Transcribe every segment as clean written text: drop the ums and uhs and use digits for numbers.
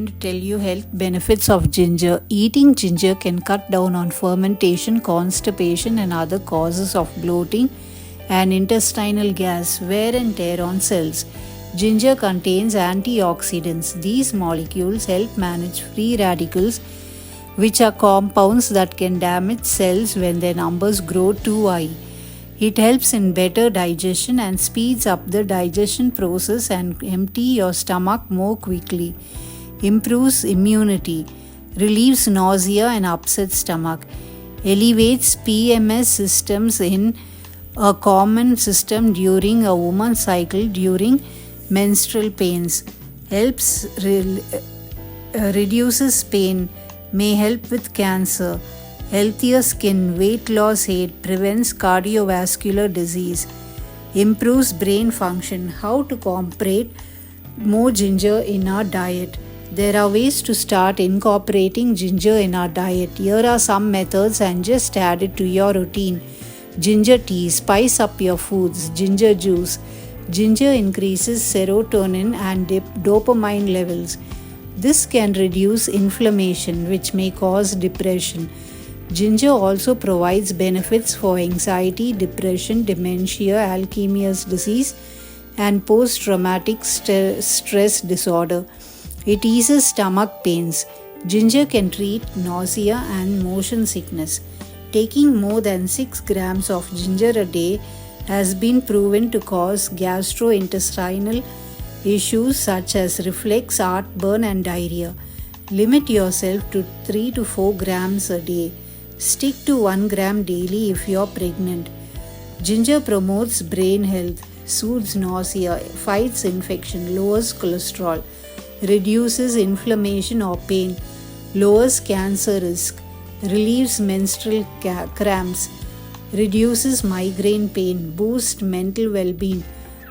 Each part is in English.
going to tell you health benefits of ginger. Eating ginger can cut down on fermentation, constipation, and other causes of bloating and intestinal gas, wear and tear on cells. Ginger contains antioxidants. These molecules help manage free radicals, which are compounds that can damage cells when their numbers grow too high. It helps in better digestion and speeds up the digestion process and empty your stomach more quickly. Improves immunity, relieves nausea and upset stomach, alleviates PMS systems in a common system during a woman's cycle during menstrual pains, helps reduces pain, may help with cancer, healthier skin, weight loss aid, prevents cardiovascular disease, improves brain function. How to incorporate more ginger in our diet? There are ways to start incorporating ginger in our diet. Here are some methods and just add it to your routine. Ginger tea, spice up your foods. Ginger juice. Ginger increases serotonin and dopamine levels. This can reduce inflammation, which may cause depression. Ginger also provides benefits for anxiety, depression, dementia, Alzheimer's disease, and post-traumatic stress disorder. It eases stomach pains. Ginger can treat nausea and motion sickness. Taking more than 6 grams of ginger a day has been proven to cause gastrointestinal issues such as reflux, heartburn, and diarrhea. Limit yourself to 3 to 4 grams a day. Stick to 1 gram daily if you're pregnant. Ginger promotes brain health, soothes nausea, fights infection, lowers cholesterol, reduces inflammation or pain, lowers cancer risk, relieves menstrual cramps, reduces migraine pain, boosts mental well-being,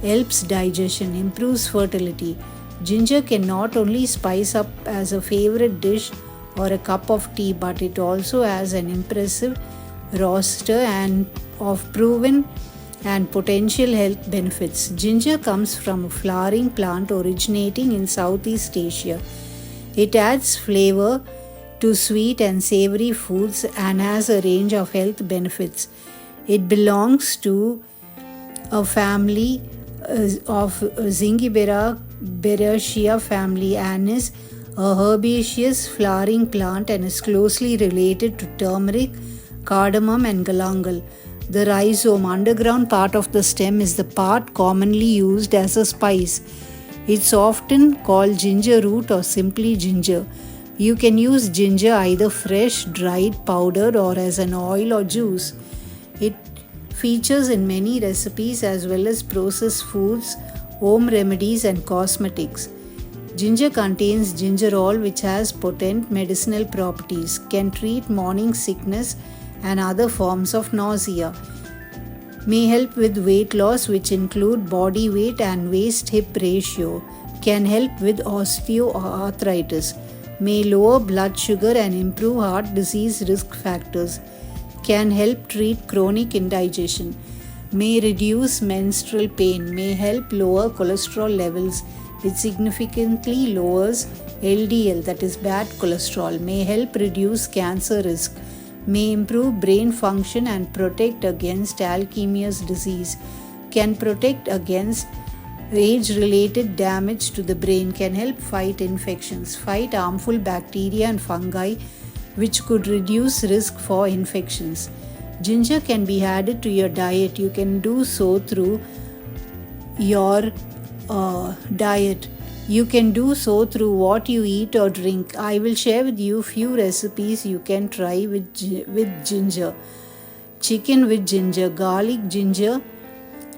helps digestion, improves fertility. Ginger can not only spice up as a favorite dish or a cup of tea, but it also has an impressive roster and of proven and potential health benefits. Ginger comes from a flowering plant originating in Southeast Asia. It adds flavor to sweet and savory foods and has a range of health benefits. It belongs to a family of Zingiber Officinale family and is a herbaceous flowering plant and is closely related to turmeric, cardamom, and galangal. The rhizome, underground part of the stem, is the part commonly used as a spice. It's often called ginger root or simply ginger. You can use ginger either fresh, dried, powdered, or as an oil or juice. It features in many recipes as well as processed foods, home remedies, and cosmetics. Ginger contains gingerol, which has potent medicinal properties, can treat morning sickness and other forms of nausea, may help with weight loss, which include body weight and waist-hip ratio, can help with osteoarthritis, may lower blood sugar and improve heart disease risk factors, can help treat chronic indigestion, may reduce menstrual pain, may help lower cholesterol levels. It significantly lowers LDL, that is bad cholesterol, may help reduce cancer risk, may improve brain function and protect against Alzheimer's disease, can protect against age-related damage to the brain, can help fight infections, fight harmful bacteria and fungi, which could reduce risk for infections. Ginger can be added to your diet. You can do so through your diet. You can do so through what you eat or drink. I will share with you few recipes you can try with ginger. Chicken with ginger, garlic ginger,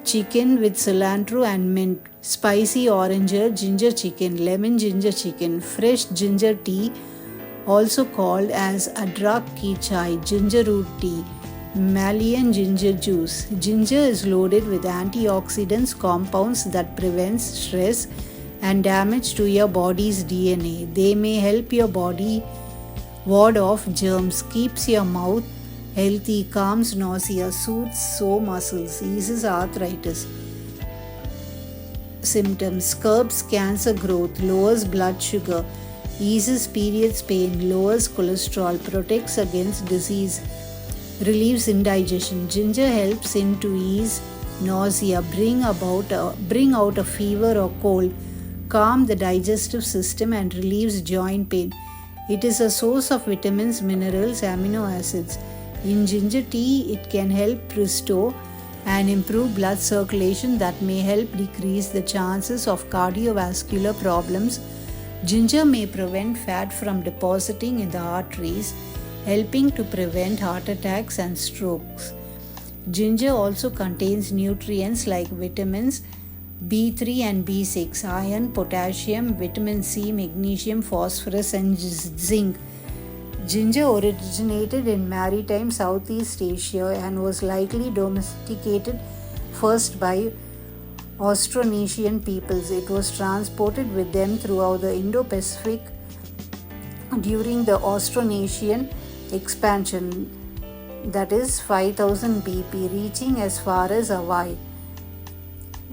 chicken with cilantro and mint, spicy oranger ginger chicken, lemon ginger chicken, fresh ginger tea, also called as adrak ki chai, ginger root tea, Malayan ginger juice. Ginger is loaded with antioxidants, compounds that prevents stress and damage to your body's DNA. They may help your body ward off germs, keeps your mouth healthy, calms nausea, soothes sore muscles, eases arthritis symptoms, curbs cancer growth, lowers blood sugar, eases periods pain, lowers cholesterol, protects against disease, relieves indigestion. Ginger helps in to ease nausea, bring out a fever or cold, calm the digestive system and relieves joint pain. It is a source of vitamins, minerals, amino acids. In ginger tea, it can help restore and improve blood circulation that may help decrease the chances of cardiovascular problems. Ginger may prevent fat from depositing in the arteries, helping to prevent heart attacks and strokes. Ginger also contains nutrients like vitamins B3 and B6, iron, potassium, vitamin C, magnesium, phosphorus, and zinc. Ginger originated in Maritime Southeast Asia and was likely domesticated first by Austronesian peoples. It was transported with them throughout the Indo-Pacific during the Austronesian expansion, that is 5000 BP, reaching as far as Hawaii.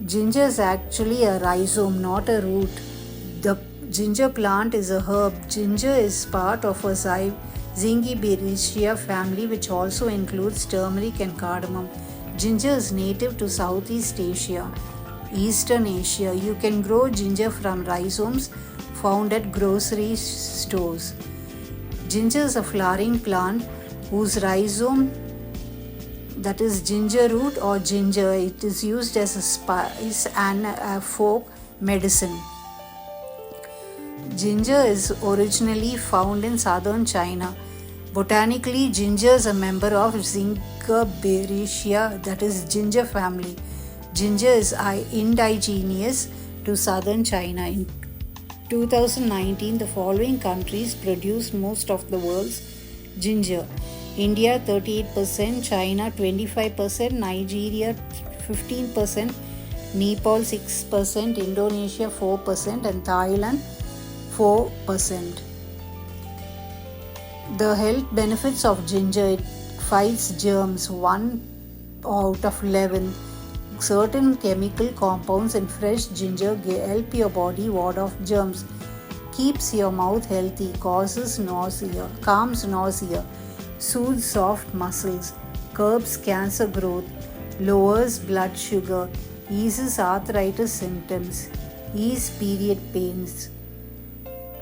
Ginger is actually a rhizome, not a root. The ginger plant is a herb. Ginger is part of a Zingiber family, which also includes turmeric and cardamom. Ginger is native to Southeast Asia, Eastern Asia. You can grow ginger from rhizomes found at grocery stores. Ginger is a flowering plant whose rhizome, that is ginger root or ginger, it is used as a spice and a folk medicine. Ginger is originally found in southern China. Botanically, ginger is a member of Zingiber, that is ginger family. Ginger is indigenous to southern China. In 2019, the following countries produced most of the world's ginger: India 38%, China 25%, Nigeria 15%, Nepal 6%, Indonesia 4%, and Thailand 4%. The health benefits of ginger: it fights germs, 1 out of 11. Certain chemical compounds in fresh ginger help your body ward off germs, keeps your mouth healthy, calms nausea, soothes soft muscles, curbs cancer growth, lowers blood sugar, eases arthritis symptoms, eases period pains.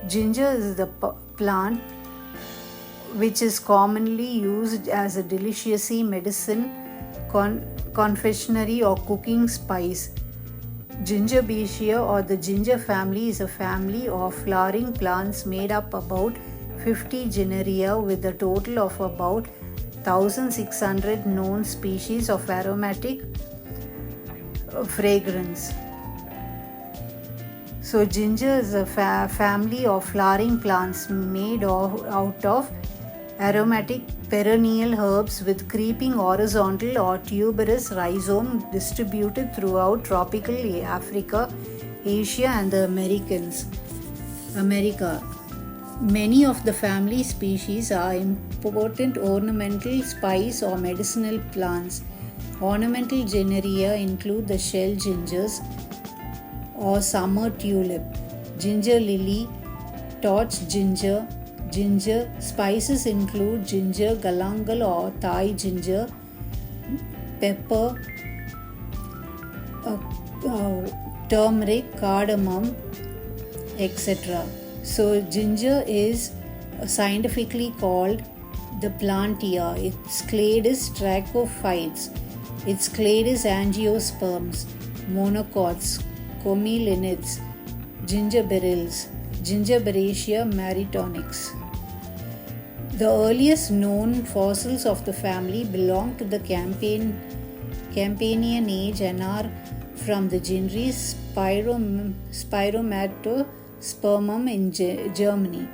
Ginger is the plant which is commonly used as a delicacy, medicine, confessionary or cooking spice. Gingerbaceae or the ginger family is a family of flowering plants made up about 50 genera with a total of about 1600 known species of aromatic fragrance. So ginger is a family of flowering plants made out of aromatic perennial herbs with creeping horizontal or tuberous rhizome distributed throughout tropical Africa, Asia, and the America. Many of the family species are important ornamental spice or medicinal plants. Ornamental genera include the shell gingers or summer tulip, ginger lily, torch ginger. Ginger spices include ginger, galangal or Thai ginger, pepper, turmeric, cardamom, etc. So ginger is scientifically called the plantia. Its clade is Tracheophytes. Its clade is Angiosperms, Monocots, Commelinids, Gingerberils, Gingiberacea maritonix. The earliest known fossils of the family belong to the Campanian age and are from the genus Spiromatospermum in Germany.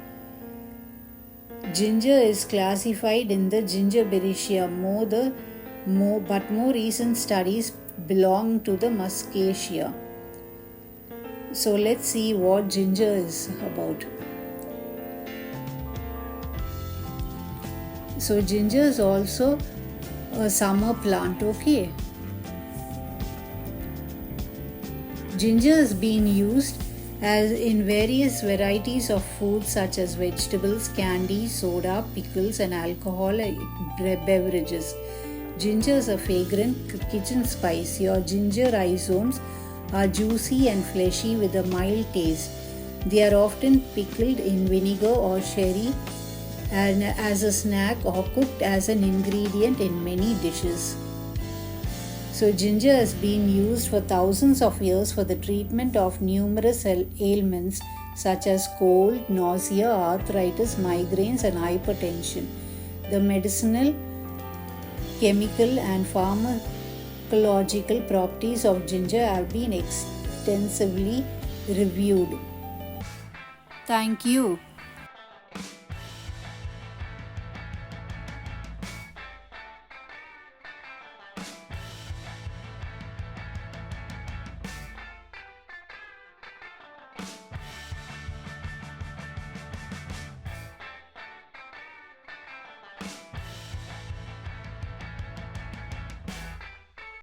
Ginger is classified in the Gingiberacea, but more recent studies belong to the Muscaceae. So let's see what ginger is about. So ginger is also a summer plant, okay? Ginger has been used as in various varieties of foods such as vegetables, candy, soda, pickles, and alcoholic beverages. Ginger is a fragrant kitchen spice. Your ginger rhizomes are juicy and fleshy with a mild taste. They are often pickled in vinegar or sherry and as a snack or cooked as an ingredient in many dishes. So, ginger has been used for thousands of years for the treatment of numerous ailments such as cold, nausea, arthritis, migraines, and hypertension. The medicinal, chemical, and pharmacological properties of ginger have been extensively reviewed. Thank you.